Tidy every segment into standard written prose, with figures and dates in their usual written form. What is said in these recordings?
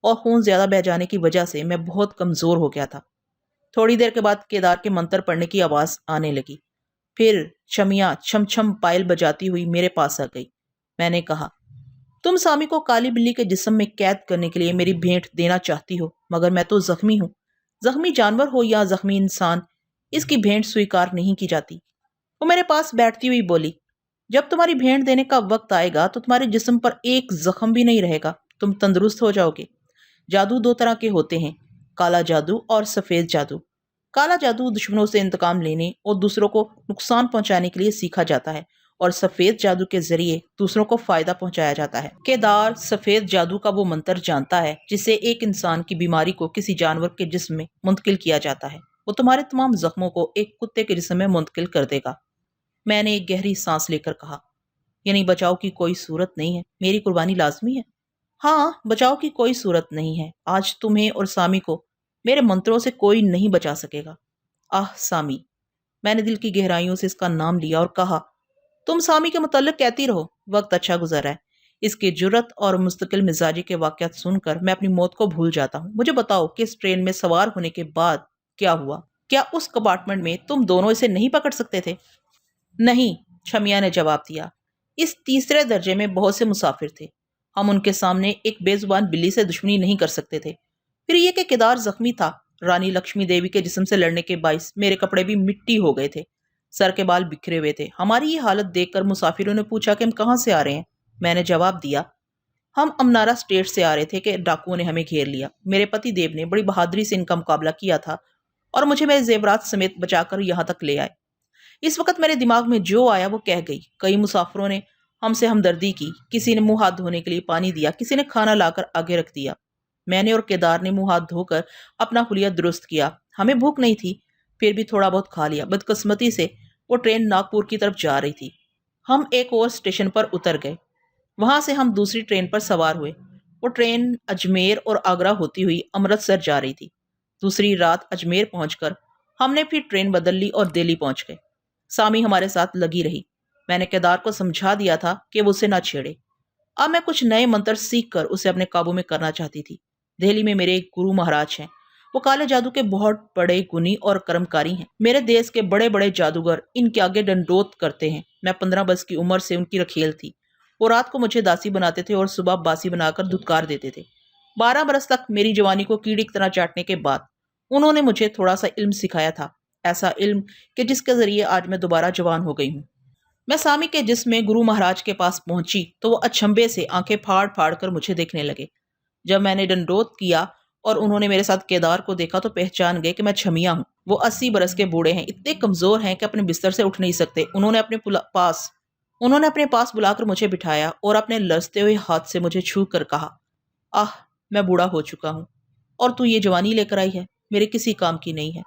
और खून ज्यादा बह जाने की वजह से मैं बहुत कमजोर हो गया था। थोड़ी देर के बाद केदार के मंत्र पढ़ने की आवाज आने लगी। फिर शमिया छम छम पायल बजाती हुई मेरे पास आ गई। मैंने कहा, तुम सामी को काली बिल्ली के जिस्म में कैद करने के लिए मेरी भेंट देना चाहती हो, मगर मैं तो जख्मी हूं। जख्मी जानवर हो या जख्मी इंसान, इसकी भेंट स्वीकार नहीं की जाती। वो मेरे पास बैठती हुई बोली, जब तुम्हारी भेंट देने का वक्त आएगा तो तुम्हारे जिस्म पर एक जख्म भी नहीं रहेगा, तुम तंदुरुस्त हो जाओगे। जादू दो तरह के होते हैं, काला जादू और सफेद जादू। काला जादू दुश्मनों से इंतकाम लेने और दूसरों को नुकसान पहुंचाने के लिए सीखा जाता है, और सफेद जादू के जरिए दूसरों को फायदा पहुंचाया जाता है। केदार सफेद जादू का वो मंत्र जानता है जिससे एक इंसान की बीमारी को किसी जानवर के जिस्म में मुंतकिल किया जाता है। वो तुम्हारे तमाम जख्मों को एक कुत्ते के जिस्म में मुंतकिल कर देगा। मैंने एक गहरी सांस लेकर कहा, यानी बचाव की कोई सूरत नहीं है, मेरी कुर्बानी लाजमी है। हाँ, बचाव की कोई सूरत नहीं है। आज तुम्हें और सामी को मेरे मंत्रों से कोई नहीं बचा सकेगा। आह सामी। मैंने दिल की गहराइयों से इसका नाम लिया और कहा, तुम सामी के मुतल्लिक कहती रहो, वक्त अच्छा गुजरा है। इसकी जुर्रत और मुस्तकिल मिजाजी के वाकयात सुनकर मैं अपनी मौत को भूल जाता हूँ। मुझे बताओ कि इस ट्रेन में सवार होने के बाद क्या हुआ? क्या उस कंपार्टमेंट में तुम दोनों इसे नहीं पकड़ सकते थे? नहीं, शमिया ने जवाब दिया। इस तीसरे दर्जे में बहुत से मुसाफिर थे। हम उनके सामने एक बेजुबान बिल्ली से दुश्मनी नहीं कर सकते थे। फिर यह कि केदार जख्मी था। रानी लक्ष्मी देवी के जिस्म से लड़ने के बाइस मेरे कपड़े भी मिट्टी हो गए थे। सर के बाल बिखरे हुए थे। हमारी ये हालत देखकर मुसाफिरों ने पूछा कि हम कहाँ से आ रहे हैं। मैंने जवाब दिया, हम अमनारा स्टेट से आ रहे थे कि डाकुओं ने हमें घेर लिया। मेरे पति देव ने बड़ी बहादुरी से इनका मुकाबला किया था और मुझे मेरे जेवरात समेत बचाकर यहाँ तक ले आए। इस वक्त मेरे दिमाग में जो आया वो कह गई। कई मुसाफिरों ने हमसे हमदर्दी की, किसी ने मुंह हाथ धोने के लिए पानी दिया, किसी ने खाना लाकर आगे रख दिया। मैंने और केदार ने मुंह हाथ धोकर अपना हुलिया दुरुस्त किया। हमें भूख नहीं थी, फिर भी थोड़ा बहुत खा लिया। बदकिस्मती से वो ट्रेन नागपुर की तरफ जा रही थी। हम एक और स्टेशन पर उतर गए। वहां से हम दूसरी ट्रेन पर सवार हुए। वो ट्रेन अजमेर और आगरा होती हुई अमृतसर जा रही थी। दूसरी रात अजमेर पहुंचकर हमने फिर ट्रेन बदल ली और दिल्ली पहुंच गए। सामी हमारे साथ लगी रही। मैंने केदार को समझा दिया था कि वो उसे ना छेड़े। अब मैं कुछ नए मंत्र सीख कर उसे अपने काबू में करना चाहती थी। दिल्ली में मेरे एक गुरु महाराज हैं। वो काले जादू के बहुत बड़े गुनी और कर्मकारी हैं। मेरे देश के बड़े बड़े जादूगर इनके आगे दंडोत करते हैं। मैं 15 वर्ष की उम्र से उनकी रखेल थी। वो रात को मुझे दासी बनाते थे और सुबह बासी बनाकर धुतकार देते थे। 12 बरस तक मेरी जवानी को कीड़ी की तरह चाटने के बाद उन्होंने मुझे थोड़ा सा इल्म सिखाया था। ऐसा इल्म कि जिसके जरिए आज मैं दोबारा जवान हो गई हूँ। मैं सामी के जिस्म गुरु महाराज के पास पहुंची तो वो अचंभे से आंखें फाड़ फाड़ कर मुझे देखने लगे। जब मैंने दंडोत किया और उन्होंने मेरे साथ केदार को देखा तो पहचान गए कि मैं छमिया हूँ। वो 80 बरस के बूढ़े हैं, इतने कमजोर हैं कि अपने बिस्तर से उठ नहीं सकते। उन्होंने अपने पास बुलाकर मुझे बिठाया और अपने लरसते हुए हाथ से मुझे छू कर कहा, आह, मैं बूढ़ा हो चुका हूँ और तू ये जवानी लेकर आई है, मेरे किसी काम की नहीं है।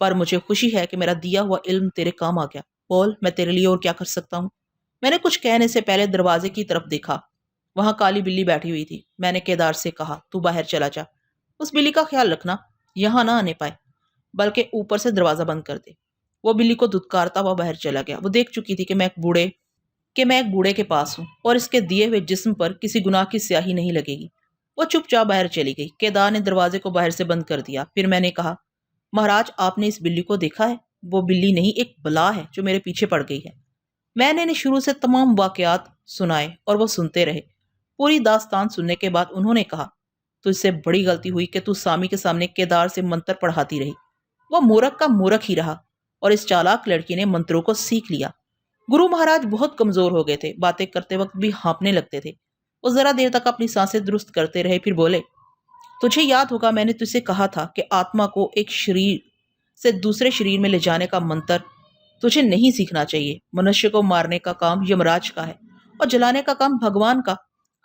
पर मुझे खुशी है कि मेरा दिया हुआ इल्म तेरे काम आ गया। बोल, मैं तेरे लिए और क्या कर सकता हूँ? मैंने कुछ कहने से पहले दरवाजे की तरफ देखा। वहां काली बिल्ली बैठी हुई थी। मैंने केदार से कहा, तू बाहर चला जा। उस बिल्ली का ख्याल रखना, यहाँ ना आने पाए, बल्कि ऊपर से दरवाजा बंद कर दे। वो बिल्ली को धुतकारता हुआ बाहर चला गया। वो देख चुकी थी कि मैं एक बूढ़े के पास हूँ और इसके दिए हुए जिस्म पर किसी गुनाह की स्याही नहीं लगेगी। वो चुपचाप बाहर चली गई। केदार ने दरवाजे को बाहर से बंद कर दिया। फिर मैंने कहा, महाराज, आपने इस बिल्ली को देखा है? वो बिल्ली नहीं, एक बला है जो मेरे पीछे पड़ गई है। मैंने इन्हें शुरू से तमाम वाकयात सुनाए और वो सुनते रहे। पूरी दास्तान सुनने के बाद उन्होंने कहा, तुझसे बड़ी गलती हुई कि तू सामी के सामने केदार से मंत्र पढ़ाती रही। वो मूर्ख का मूर्ख ही रहा और इस चालाक लड़की ने मंत्रों को सीख लिया। गुरु महाराज बहुत कमजोर हो गए थे, बातें करते वक्त भी हाँपने लगते थे। वो जरा देर तक अपनी सांसें दुरुस्त करते रहे, फिर बोले, तुझे याद होगा मैंने तुझसे कहा था कि आत्मा को एक शरीर से दूसरे शरीर में ले जाने का मंत्र तुझे नहीं सीखना चाहिए। मनुष्य को मारने का काम यमराज का है और जलाने का काम भगवान का।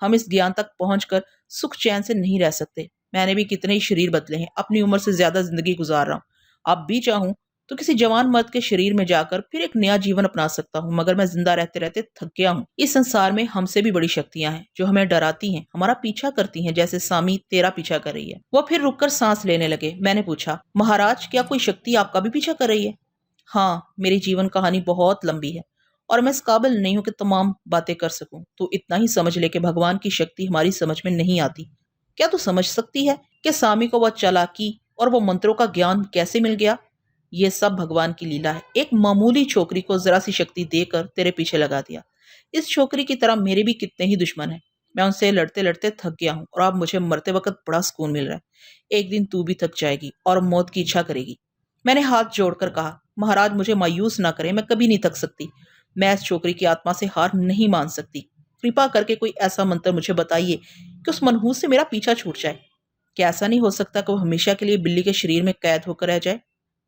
हम इस ज्ञान तक पहुंचकर सुख चैन से नहीं रह सकते। मैंने भी कितने ही शरीर बदले हैं, अपनी उम्र से ज्यादा जिंदगी गुजार रहा हूँ। अब भी चाहूं तो किसी जवान मर्द के शरीर में जाकर फिर एक नया जीवन अपना सकता हूँ, मगर मैं जिंदा रहते रहते थक गया हूँ। इस संसार में हमसे भी बड़ी शक्तियां हैं जो हमें डराती हैं, हमारा पीछा करती हैं, जैसे सामी तेरा पीछा कर रही है। वो फिर रुककर सांस लेने लगे। मैंने पूछा, महाराज, क्या कोई शक्ति आपका भी पीछा कर रही है? हाँ, मेरी जीवन कहानी बहुत लंबी है और मैं इस काबिल नहीं हूं कि तमाम बातें कर सकूं। तो इतना ही समझ ले कि भगवान की शक्ति हमारी समझ में नहीं आती। क्या तू समझ सकती है कि सामी को वह चालाकी और वो मंत्रों का ज्ञान कैसे मिल गया? ये सब भगवान की लीला है। एक मामूली छोकरी को जरा सी शक्ति देकर तेरे पीछे लगा दिया। इस छोकरी की तरह मेरे भी कितने ही दुश्मन हैं। मैं उनसे लड़ते लड़ते थक गया हूँ और अब मुझे मरते वक्त बड़ा सुकून मिल रहा है। एक दिन तू भी थक जाएगी और मौत की इच्छा करेगी। मैंने हाथ जोड़कर कहा, महाराज मुझे मायूस ना करें, मैं कभी नहीं थक सकती। मैं इस छोकरी की आत्मा से हार नहीं मान सकती। कृपा करके कोई ऐसा मंत्र मुझे बताइए कि उस मनहूस से मेरा पीछा छूट जाए। क्या ऐसा नहीं हो सकता कि वो हमेशा के लिए बिल्ली के शरीर में कैद होकर रह जाए?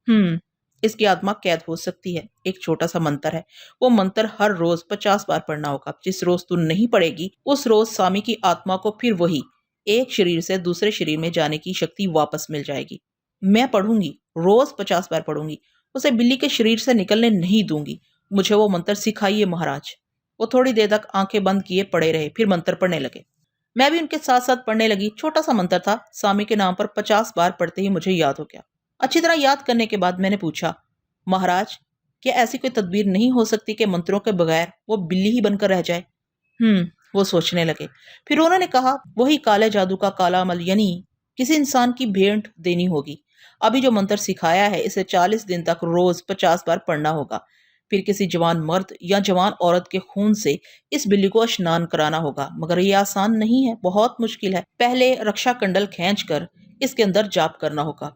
हम्म, इसकी आत्मा कैद हो सकती है। एक छोटा सा मंत्र है। वो मंत्र हर रोज 50 बार पढ़ना होगा। जिस रोज तू नहीं पढ़ेगी उस रोज सामी की आत्मा को फिर वही एक शरीर से दूसरे शरीर में जाने की शक्ति वापस मिल जाएगी। मैं पढ़ूंगी, रोज 50 बार पढ़ूंगी। उसे बिल्ली के शरीर से निकलने नहीं दूंगी। मुझे वो मंत्र सिखाइए महाराज। वो थोड़ी देर तक आंखें बंद किए पड़े रहे, फिर मंत्र पढ़ने लगे। मैं भी उनके साथ साथ पढ़ने लगी। छोटा सा मंत्र था, सामी के नाम पर 50 बार पढ़ते ही मुझे याद हो गया। अच्छी तरह याद करने के बाद मैंने पूछा, महाराज क्या ऐसी कोई तदबीर नहीं हो सकती कि मंत्रों के बगैर वो बिल्ली ही बनकर रह जाए? वो सोचने लगे। फिर उन्होंने कहा, वही काले जादू का काला अमल, यानी किसी इंसान की भेंट देनी होगी। अभी जो मंत्र सिखाया है इसे 40 दिन तक रोज 50 बार पढ़ना होगा। फिर किसी जवान मर्द या जवान औरत के खून से इस बिल्ली को स्नान कराना होगा। मगर ये आसान नहीं है, बहुत मुश्किल है। पहले रक्षा कंडल खींचकर इसके अंदर जाप करना होगा।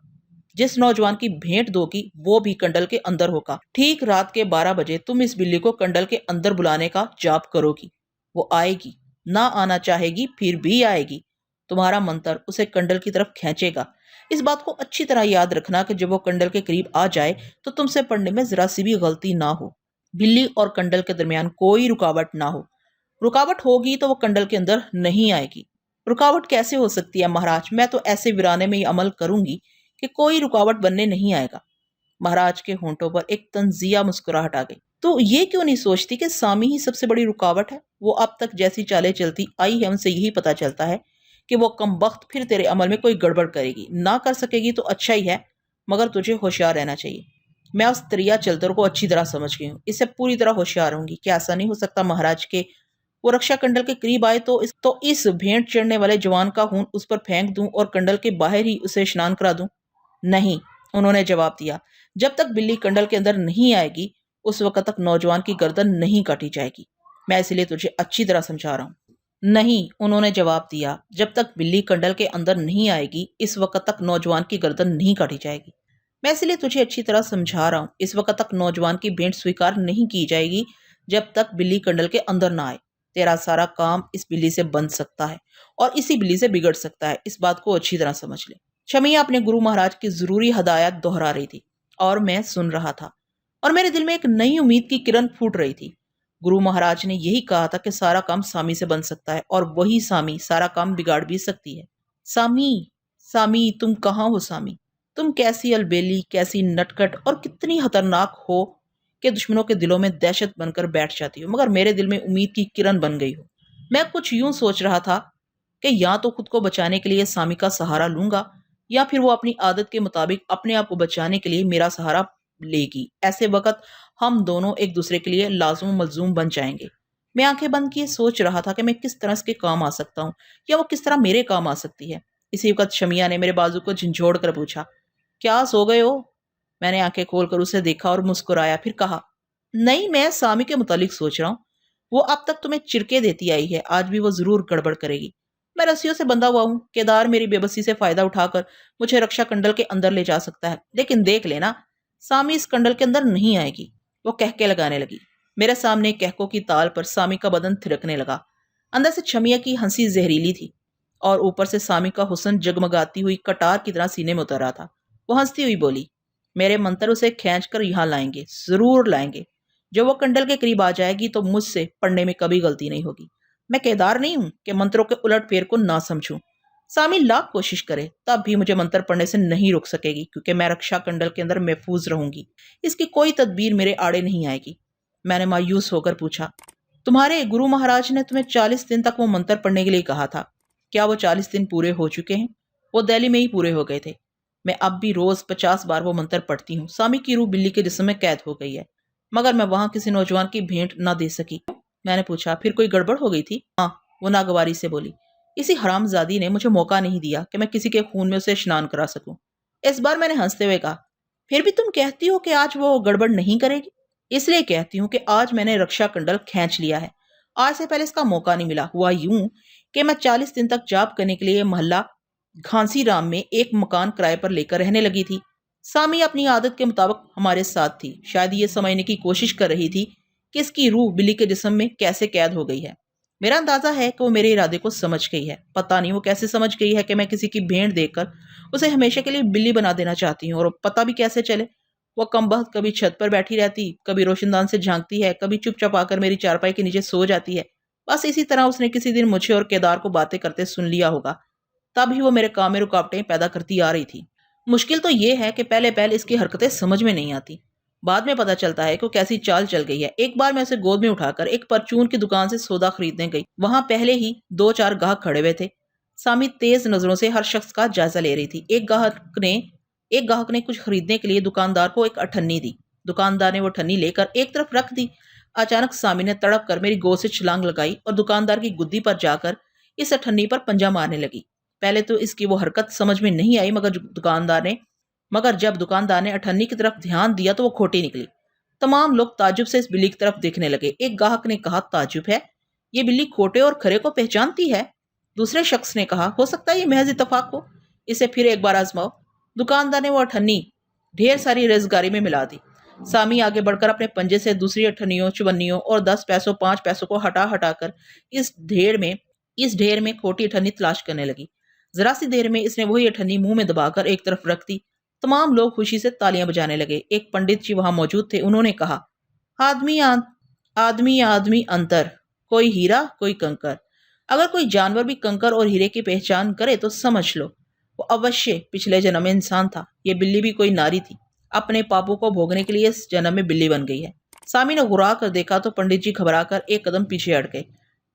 जिस नौजवान की भेंट दोगी वो भी कंडल के अंदर होगा। ठीक रात के 12 बजे तुम इस बिल्ली को कंडल के अंदर बुलाने का जाप करोगी। वो आएगी, ना आना चाहेगी फिर भी आएगी। तुम्हारा मंत्र उसे कंडल की तरफ खींचेगा। इस बात को अच्छी तरह याद रखना कि जब वो कंडल के करीब आ जाए तो तुमसे पढ़ने में जरा सी भी गलती ना हो। बिल्ली और कंडल के दरमियान कोई रुकावट ना हो। रुकावट होगी तो वो कंडल के अंदर नहीं आएगी। रुकावट कैसे हो सकती है महाराज? मैं तो ऐसे वीराने में ये अमल करूंगी कि कोई रुकावट बनने नहीं आएगा। महाराज के होंठों पर एक तंजिया मुस्कुराहट आ गई। तो ये क्यों नहीं सोचती कि सामी ही सबसे बड़ी रुकावट है? वो अब तक जैसी चालें चलती आई है उनसे यही पता चलता है कि वो कमबख्त फिर तेरे अमल में कोई गड़बड़ करेगी। ना कर सकेगी तो अच्छा ही है, मगर तुझे होशियार रहना चाहिए। मैं उस त्रिया चलतर को अच्छी तरह समझ गई हूँ। इससे पूरी तरह होशियार रहूंगी। क्या ऐसा नहीं हो सकता महाराज के वो रक्षा कंडल के करीब आए तो इस भेंट चढ़ने वाले जवान का खून उस पर फेंक दूं और कंडल के बाहर ही उसे स्नान करा दूं? नहीं, उन्होंने जवाब दिया। जब तक बिल्ली कंडल के अंदर नहीं आएगी उस वक्त तक नौजवान की गर्दन नहीं काटी जाएगी। मैं इसलिए तुझे अच्छी तरह समझा रहा हूँ। नहीं, उन्होंने जवाब दिया। जब तक बिल्ली कंडल के अंदर नहीं आएगी इस वक्त तक नौजवान की गर्दन नहीं काटी जाएगी। मैं इसलिए तुझे अच्छी तरह समझा रहा हूँ। इस वक्त तक नौजवान की भेंट स्वीकार नहीं की जाएगी जब तक बिल्ली कंडल के अंदर ना आए। तेरा सारा काम इस बिल्ली से बन सकता है और इसी बिल्ली से बिगड़ सकता है। इस बात को अच्छी तरह समझ ले। शमिया अपने गुरु महाराज की जरूरी हदायत दोहरा रही थी और मैं सुन रहा था और मेरे दिल में एक नई उम्मीद की किरण फूट रही थी। गुरु महाराज ने यही कहा था कि सारा काम सामी से बन सकता है और वही सामी सारा काम बिगाड़ भी सकती है। सामी, सामी तुम कहाँ हो सामी? तुम कैसी अलबेली, कैसी नटखट और कितनी खतरनाक हो कि दुश्मनों के दिलों में दहशत बनकर बैठ जाती हो, मगर मेरे दिल में उम्मीद की किरण बन गई हो। मैं कुछ यूं सोच रहा था कि या तो खुद को बचाने के लिए सामी का सहारा लूंगा या फिर वो अपनी आदत के मुताबिक अपने आप को बचाने के लिए मेरा सहारा लेगी। ऐसे वक्त हम दोनों एक दूसरे के लिए लाजुम मलजूम बन जाएंगे। मैं आंखें बंद किए सोच रहा था कि मैं किस तरह इसके काम आ सकता हूँ या वो किस तरह मेरे काम आ सकती है। इसी वक्त शमिया ने मेरे बाजू को झंझोड़ कर पूछा, क्या सो गए हो? मैंने आंखें खोलकर उसे देखा और मुस्कुराया, फिर कहा, नहीं, मैं सामी के मुतालिक सोच रहा हूँ। वो अब तक तुम्हें चिरके देती आई है, आज भी वो जरूर गड़बड़ करेगी। मैं रस्सियों से बंधा हुआ हूँ। केदार मेरी बेबसी से फायदा उठाकर मुझे रक्षा कंडल के अंदर ले जा सकता है, लेकिन देख लेना सामी इस कंडल के अंदर नहीं आएगी। वो कहके लगाने लगी। मेरे सामने कहकों की ताल पर सामी का बदन थिरकने लगा। अंदर से छमिया की हंसी जहरीली थी और ऊपर से सामी का हुस्न जगमगाती हुई कटार की तरह सीने में उतर रहा था। वो हंसती हुई बोली, मेरे मंत्र उसे खींच कर यहाँ लाएंगे, जरूर लाएंगे। जब वो कंडल के करीब आ जाएगी तो मुझसे पढ़ने में कभी गलती नहीं होगी। मैं केदार नहीं हूं कि मंत्रों के उलट फेर को ना समझूं। सामी लाख कोशिश करे तब भी मुझे मंत्र पढ़ने से नहीं रोक सकेगी, क्योंकि मैं रक्षा कंडल के अंदर महफूज रहूंगी। इसकी कोई तदबीर मेरे आड़े नहीं आएगी। मैंने मायूस होकर पूछा, तुम्हारे गुरु महाराज ने तुम्हें 40 दिन तक वो मंत्र पढ़ने के लिए कहा था, क्या वो 40 दिन पूरे हो चुके हैं? वो दिल्ली में ही पूरे हो गए थे। मैं अब भी रोज 50 बार वो मंत्र पढ़ती हूँ। सामी की रूह बिल्ली के जिस्म में कैद हो गई है, मगर मैं वहां किसी नौजवान की भेंट ना दे सकी। मैंने पूछा, फिर कोई गड़बड़ हो गई थी? हाँ, वो नागवारी से बोली। इसी हरामजादी ने मुझे मौका नहीं दिया कि मैं किसी के खून में उसे स्नान करा सकूं। इस बार मैंने हंसते हुए कहा, फिर भी तुम कहती हो कि आज वो गड़बड़ नहीं करेगी। इसलिए कहती हूँ कि आज मैंने रक्षा कंडल खींच लिया है। आज से पहले इसका मौका नहीं मिला। हुआ यूं कि मैं 40 दिन तक जॉब करने के लिए मोहल्ला घांसीराम में एक मकान किराए पर लेकर रहने लगी थी। सामी अपनी आदत के मुताबिक हमारे साथ थी। शायद ये समझने की कोशिश कर रही थी कि इसकी रूह बिल्ली के जिस्म में कैसे कैद हो गई है। मेरा अंदाजा है कि वो मेरे इरादे को समझ गई है। पता नहीं वो कैसे समझ गई है कि मैं किसी की भेंट देखकर उसे हमेशा के लिए बिल्ली बना देना चाहती हूँ, और पता भी कैसे चले। वो कमबख्त कभी छत पर बैठी रहती, कभी रोशनदान से झांकती है, कभी चुपचाप आकर मेरी चारपाई के नीचे सो जाती है। बस इसी तरह उसने किसी दिन मुझे और केदार को बातें करते सुन लिया होगा। तभी वो मेरे काम में रुकावटें पैदा करती आ रही थी। मुश्किल तो ये है कि पहले पहले इसकी हरकतें समझ में नहीं आती। बाद में पता चलता है कि वो कैसी चाल चल गई है। एक बार मैं उसे गोद में उठाकर एक परचून की दुकान से सौदा खरीदने गई। वहां पहले ही 2-4 ग्राहक खड़े हुए थे। सामी तेज नजरों से हर शख्स का जायजा ले रही थी। एक ग्राहक ने कुछ खरीदने के लिए दुकानदार को एक अठन्नी दी। दुकानदार ने वो अठन्नी लेकर एक तरफ रख दी। अचानक सामी ने तड़प कर मेरी गोद से छलांग लगाई और दुकानदार की गुद्दी पर जाकर इस अठन्नी पर पंजा मारने लगी। पहले तो इसकी वो हरकत समझ में नहीं आई, मगर जब दुकानदार ने अठन्नी की तरफ ध्यान दिया तो वो खोटी निकली। तमाम लोग ताज्जुब से इस बिल्ली की तरफ देखने लगे। एक ग्राहक ने कहा, ताज्जुब है, ये बिल्ली खोटे और खरे को पहचानती है। दूसरे शख्स ने कहा, हो सकता है ये महज इत्तेफाक हो, इसे फिर एक बार आजमाओ। दुकानदार ने वो अठन्नी ढेर सारी रेजगारी में मिला दी। सामी आगे बढ़कर अपने पंजे से दूसरी अठन्नियों, चुवन्नियों और 10 पैसों 5 पैसों को हटा हटाकर इस ढेर में खोटी अठन्नी तलाश करने लगी। जरा सी देर में इसने वही अठन्नी मुंह में दबाकर एक तरफ रख दी। तमाम लोग खुशी से तालियां बजाने लगे। एक पंडित जी वहां मौजूद थे। उन्होंने कहा, आदमी आदमी आदमी अंतर, कोई हीरा कोई कंकर। अगर कोई जानवर भी कंकर और हीरे की पहचान करे तो समझ लो वो अवश्य पिछले जन्म में इंसान था। ये बिल्ली भी कोई नारी थी, अपने पापों को भोगने के लिए इस जन्म में बिल्ली बन गई है। सामी ने घुरा कर देखा तो पंडित जी घबराकर एक कदम पीछे हट गए,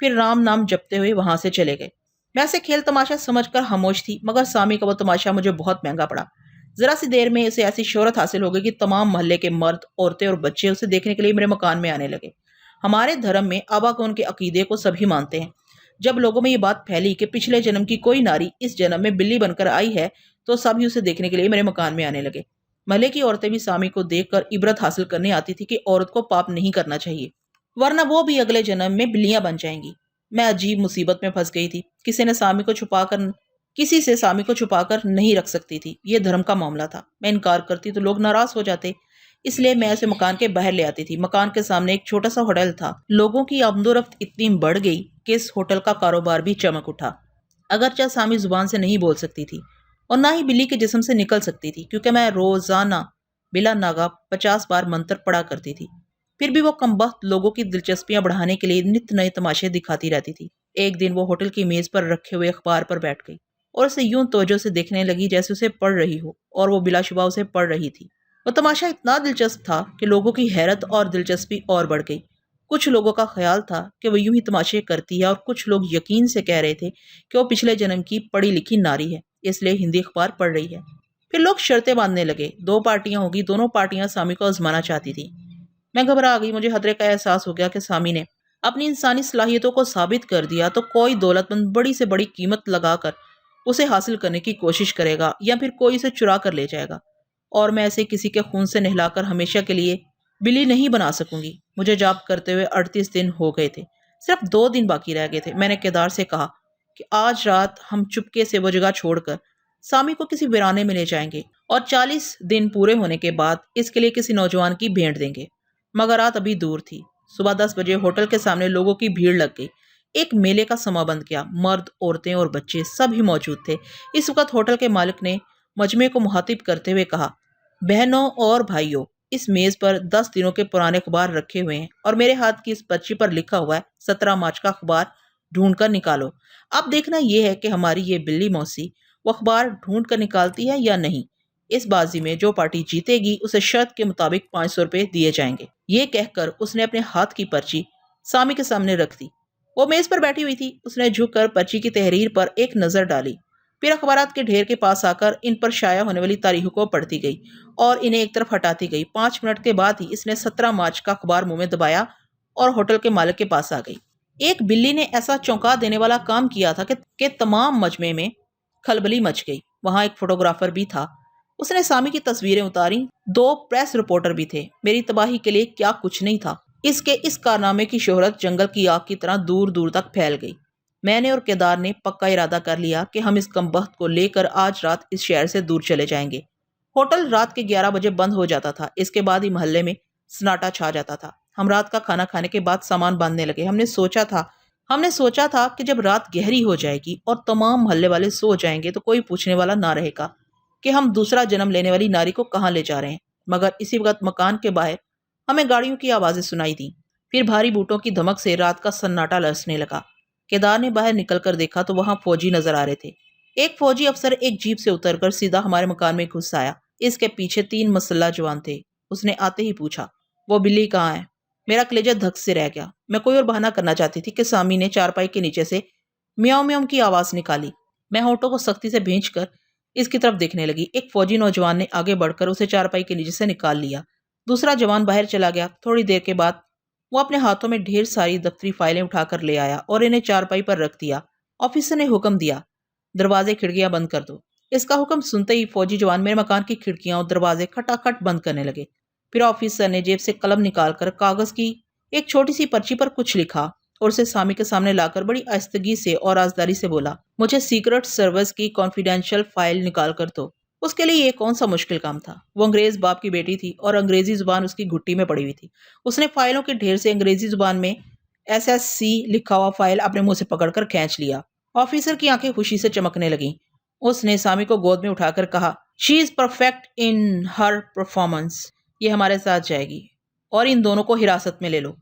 फिर राम नाम जपते हुए वहां से चले गए। वैसे खेल तमाशा समझकर खामोश थी, मगर सामी का वो तमाशा मुझे बहुत महंगा पड़ा। जरा सी देर में इसे ऐसी शोहरत हासिल हो गई कि तमाम मोहल्ले के मर्द, औरतें और बच्चे उसे देखने के लिए मेरे मकान में आने लगे। हमारे धर्म में आवागौन के अकीदे को सभी मानते हैं। जब लोगों में ये बात फैली कि पिछले जन्म की कोई नारी इस जन्म में बिल्ली बनकर आई है, तो सभी उसे देखने के लिए मेरे मकान में आने लगे। मोहल्ले की औरतें भी सामी को देखकर इबरत हासिल करने आती थी कि औरत को पाप नहीं करना चाहिए, वरना वो भी अगले जन्म में बिल्लियां बन जाएंगी। मैं अजीब मुसीबत में फंस गई थी। किसी से सामी को छुपाकर नहीं रख सकती थी। ये धर्म का मामला था। मैं इनकार करती तो लोग नाराज हो जाते, इसलिए मैं उसे मकान के बाहर ले आती थी। मकान के सामने एक छोटा सा होटल था। लोगों की आमदोरफ्त इतनी बढ़ गई कि इस होटल का कारोबार भी चमक उठा। अगरचे सामी जुबान से नहीं बोल सकती थी और ना ही बिल्ली के जिस्म से निकल सकती थी, क्योंकि मैं रोजाना बिला नागा 50 बार मंत्र पढ़ा करती थी। फिर भी वो कमबख्त लोगों की दिलचस्पियां बढ़ाने के लिए नित नए तमाशे दिखाती रहती थी। एक दिन वो होटल की मेज पर रखे हुए अखबार पर बैठ गई और उसे यूं तवज्जो से देखने लगी जैसे उसे पढ़ रही हो, और वो बिलाशुबा उसे पढ़ रही थी। वो तमाशा इतना दिलचस्प था कि लोगों की हैरत और दिलचस्पी और बढ़ गई। कुछ लोगों का ख्याल था कि वो यूं ही तमाशे करती है, और कुछ लोग यकीन से कह रहे थे कि वो पिछले जन्म की पढ़ी लिखी नारी है, इसलिए हिंदी अखबार पढ़ रही है। फिर लोग शर्तें बांधने लगे। 2 पार्टियां होगी, दोनों पार्टियां सामी को आजमाना चाहती थी। मैं घबरा गई। मुझे खतरे का एहसास हो गया कि सामी ने अपनी इंसानी सलाहियतों को साबित कर दिया तो कोई दौलतमंद बड़ी से बड़ी कीमत लगाकर उसे हासिल करने की कोशिश करेगा, या फिर कोई इसे चुरा कर ले जाएगा, और मैं इसे किसी के खून से नहलाकर हमेशा के लिए बिल्ली नहीं बना सकूंगी। मुझे जॉब करते हुए 38 दिन हो गए थे। सिर्फ 2 दिन बाकी रह गए थे। मैंने केदार से कहा कि आज रात हम चुपके से वो जगह छोड़कर सामी को किसी वीराने में ले जाएंगे और 40 दिन पूरे होने के बाद इसके लिए किसी नौजवान की भेंट देंगे। मगर रात अभी दूर थी। सुबह 10 बजे होटल के सामने लोगों की भीड़ लग गई। एक मेले का समा बंद किया। मर्द, औरतें और बच्चे सभी मौजूद थे। इस वक्त होटल के मालिक ने मजमे को मुखातिब करते हुए कहा, बहनों और भाइयों, इस मेज पर 10 दिनों के पुराने अखबार रखे हुए हैं और मेरे हाथ की इस पर्ची पर लिखा हुआ है 17 मार्च का अखबार ढूंढ कर निकालो। अब देखना यह है कि हमारी ये बिल्ली मौसी वो अखबार ढूंढ कर निकालती है या नहीं। इस बाजी में जो पार्टी जीतेगी उसे शर्त के मुताबिक 500 रुपए दिए जाएंगे। ये कहकर उसने अपने हाथ की पर्ची सामी के सामने रख दी। वो मेज पर बैठी हुई थी। उसने झुककर पर्ची की तहरीर पर एक नजर डाली, फिर अखबारात के ढेर के पास आकर इन पर शाया होने वाली तारीखों को पढ़ती गई और इन्हें एक तरफ हटाती गई। 5 मिनट के बाद ही इसने 17 मार्च का अखबार मुंह में दबाया और होटल के मालिक के पास आ गई। एक बिल्ली ने ऐसा चौंका देने वाला काम किया था कि तमाम मजमे में खलबली मच गई। वहां एक फोटोग्राफर भी था, उसने सामी की तस्वीरें उतारी। 2 प्रेस रिपोर्टर भी थे। मेरी तबाही के लिए क्या कुछ नहीं था। इसके इस कारनामे की शोहरत जंगल की आग की तरह दूर दूर तक फैल गई। मैंने और केदार ने पक्का इरादा कर लिया कि हम इस कमबख्त को लेकर आज रात इस शहर से दूर चले जाएंगे। होटल रात के 11 बजे बंद हो जाता था। इसके बाद ही मोहल्ले में सन्नाटा छा जाता था। हम रात का खाना खाने के बाद सामान बांधने लगे। हमने सोचा था कि जब रात गहरी हो जाएगी और तमाम मोहल्ले वाले सो जाएंगे तो कोई पूछने वाला ना रहेगा कि हम दूसरा जन्म लेने वाली नारी को कहाँ ले जा रहे हैं। मगर इसी वक्त मकान के बाहर हमें गाड़ियों की आवाजें सुनाई दी। फिर भारी बूटों की धमक से रात का सन्नाटा लरसने लगा। केदार ने बाहर निकलकर देखा तो वहां फौजी नजर आ रहे थे। एक फौजी अफसर एक जीप से उतरकर सीधा हमारे मकान में घुस आया। इसके पीछे 3 मसल्ला जवान थे। उसने आते ही पूछा, वो बिल्ली कहाँ है? मेरा कलेजा धक से रह गया। मैं कोई और बहाना करना चाहती थी कि सामी ने चारपाई के नीचे से म्याऊं म्याऊं की आवाज निकाली। मैं होठों को सख्ती से भींचकर इसकी तरफ देखने लगी। एक फौजी नौजवान ने आगे बढ़कर उसे चारपाई के नीचे से निकाल लिया। दूसरा जवान बाहर चला गया। थोड़ी देर के बाद वो अपने हाथों में ढेर सारी दफ्तरी फाइलें उठाकर ले आया और इन्हें चारपाई पर रख दिया। ऑफिसर ने हुक्म दिया, दरवाजे खिड़कियां बंद कर दो। इसका हुक्म सुनते ही फौजी जवान मेरे मकान की खिड़कियां और दरवाजे खटाखट बंद करने लगे। फिर ऑफिसर ने जेब से कलम निकालकर कागज की एक छोटी सी पर्ची पर कुछ लिखा और उसे सामी के सामने लाकर बड़ी आहिस्तगी से और राजदारी से बोला, मुझे सीक्रेट सर्विस की कॉन्फिडेंशियल फाइल निकाल कर दो। उसके लिए ये कौन सा मुश्किल काम था। वो अंग्रेज बाप की बेटी थी और अंग्रेजी जुबान उसकी घुट्टी में पड़ी हुई थी। उसने फाइलों के ढेर से अंग्रेजी जुबान में SSC लिखा हुआ फाइल अपने मुंह से पकड़कर खींच लिया। ऑफिसर की आंखें खुशी से चमकने लगीं। उसने सामी को गोद में उठाकर कहा, she is perfect in her performance. ये हमारे साथ जाएगी और इन दोनों को हिरासत में ले लो।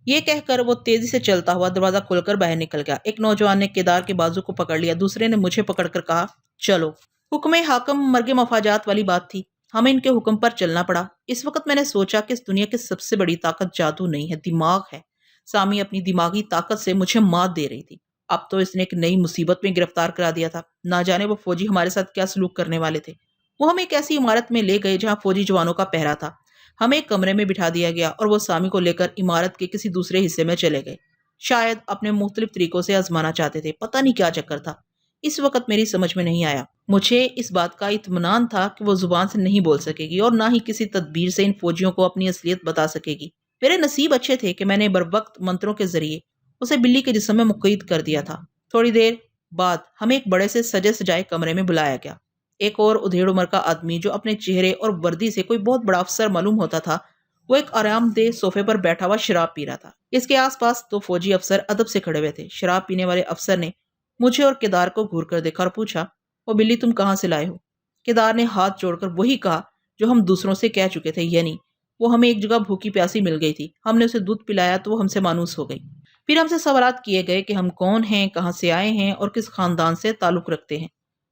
ये कहकर वो तेजी से चलता हुआ दरवाजा खोलकर बाहर निकल गया। एक नौजवान ने केदार के बाजू को पकड़ लिया, दूसरे ने मुझे पकड़कर कहा, चलो। हुक्म हाकम मर्गे मफाजात वाली बात थी। हमें इनके हुक्म पर चलना पड़ा। इस वक्त मैंने सोचा कि इस दुनिया की सबसे बड़ी ताकत जादू नहीं है, दिमाग है। सामी अपनी दिमागी ताकत से मुझे मात दे रही थी। अब तो इसने एक नई मुसीबत में गिरफ्तार करा दिया था। ना जाने वो फौजी हमारे साथ क्या सलूक करने वाले थे। वो हमें एक ऐसी इमारत में ले गए जहां फौजी जवानों का पहरा था। हमें एक कमरे में बिठा दिया गया और वो सामी को लेकर इमारत के किसी दूसरे हिस्से में चले गए। शायद अपने मुख्तलिफ तरीकों से आजमाना चाहते थे। पता नहीं क्या चक्कर था। इस वक्त मेरी समझ में नहीं आया। मुझे इस बात का इत्मीनान था कि वो जुबान से नहीं बोल सकेगी और ना ही किसी तदबीर से इन फौजियों को अपनी असलियत बता सकेगी। मेरे नसीब अच्छे थे कि मैंने बरवक्त मंत्रों के जरिए उसे बिल्ली के जिस्म में मुक़य्यद कर दिया था। थोड़ी देर बाद हमें एक बड़े से सजे सजाए कमरे में बुलाया गया। एक और उधेड़ उम्र का आदमी जो अपने चेहरे और वर्दी से कोई बहुत बड़ा अफसर मालूम होता था, वो एक आरामदेह सोफे पर बैठा हुआ शराब पी रहा था। इसके आसपास 2 फौजी अफसर अदब से खड़े हुए थे। शराब पीने वाले अफसर ने मुझे और केदार को घूर कर देखा और पूछा, वो बिल्ली तुम कहाँ से लाए हो? केदार ने हाथ जोड़कर वही कहा जो हम दूसरों से कह चुके थे, यानी वो हमें एक जगह भूखी प्यासी मिल गई थी। हमने उसे दूध पिलाया तो वो हमसे मानूस हो गई। फिर हमसे सवालात किए गए कि हम कौन हैं, कहाँ से आए हैं और किस खानदान से ताल्लुक रखते हैं।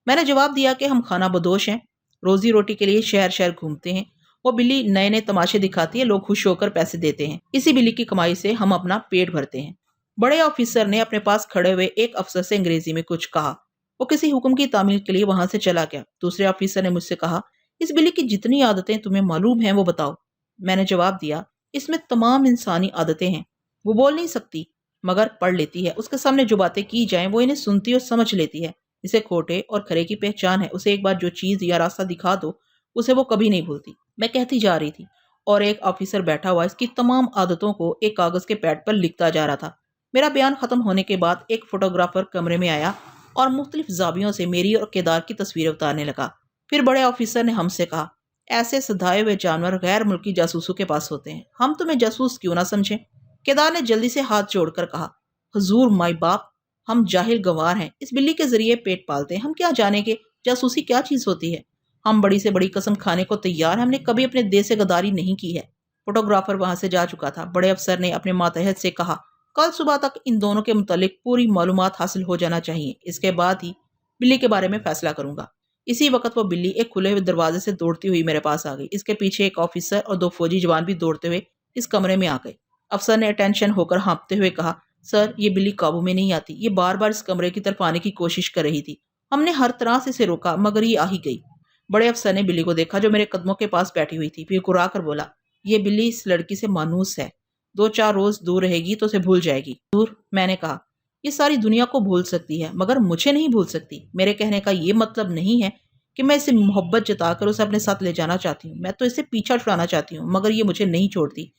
मैंने जवाब दिया कि हम खाना बदोश हैं, रोजी रोटी के लिए शहर शहर घूमते हैं। वो बिल्ली नए नए तमाशे दिखाती है, लोग खुश होकर पैसे देते हैं। इसी बिल्ली की कमाई से हम अपना पेट भरते हैं। बड़े ऑफिसर ने अपने पास खड़े हुए एक अफसर से अंग्रेजी में कुछ कहा। वो किसी हुक्म की तामील के लिए वहां से चला गया। दूसरे ऑफिसर ने मुझसे कहा, इस बिल्ली की जितनी आदतें तुम्हें मालूम हैं वो बताओ। मैंने जवाब दिया, इसमें तमाम इंसानी आदतें हैं। वो बोल नहीं सकती मगर पढ़ लेती है। उसके सामने जो बातें की जाएं वो इन्हें सुनती और समझ लेती है। इसे खोटे और खरे की पहचान है। उसे एक बार जो चीज या रास्ता दिखा दो उसे वो कभी नहीं भूलती। मैं कहती जा रही थी और एक ऑफिसर बैठा हुआ इसकी तमाम आदतों को एक कागज के पैड पर लिखता जा रहा था। मेरा बयान खत्म होने के बाद एक फोटोग्राफर कमरे में आया और मुख्तलिफ जावियों से मेरी और केदार की तस्वीरें उतारने लगा। फिर बड़े ऑफिसर ने हमसे कहा, ऐसे सधाए हुए जानवर गैर मुल्की जासूसों के पास होते हैं, हम तुम्हें जासूस क्यों ना समझें। केदार ने जल्दी से हाथ जोड़कर कहा, हुजूर माई बाप, हम जाहिल गंवार हैं, इस बिल्ली के जरिए पेट पालते हैं, हम क्या जाने के जासूसी क्या चीज होती है। हम बड़ी से बड़ी कसम खाने को तैयार हैं, हमने कभी अपने देश से गद्दारी नहीं की है। फोटोग्राफर वहां से जा चुका था। बड़े अफसर ने अपने मातहत से कहा, कल सुबह तक इन दोनों के मुतालिक पूरी मालूमात हासिल हो जाना चाहिए, इसके बाद ही बिल्ली के बारे में फैसला करूंगा। इसी वक्त वो बिल्ली एक खुले हुए दरवाजे से दौड़ती हुई मेरे पास आ गई। इसके पीछे एक ऑफिसर और 2 फौजी जवान भी दौड़ते हुए इस कमरे में आ गए। अफसर ने अटेंशन होकर हाँपते हुए कहा, सर ये बिल्ली काबू में नहीं आती, ये बार बार इस कमरे की तरफ आने की कोशिश कर रही थी। हमने हर तरह से इसे रोका मगर ये आ ही गई। बड़े अफसर ने बिल्ली को देखा जो मेरे कदमों के पास बैठी हुई थी, फिर कुरा कर बोला, ये बिल्ली इस लड़की से मानूस है। 2-4 रोज दूर रहेगी तो उसे भूल जाएगी। दूर, मैंने कहा, ये सारी दुनिया को भूल सकती है मगर मुझे नहीं भूल सकती। मेरे कहने का ये मतलब नहीं है कि मैं इसे मोहब्बत जताकर उसे अपने साथ ले जाना चाहती हूँ। मैं तो इसे पीछा छुड़ाना चाहती हूँ मगर ये मुझे नहीं छोड़ती।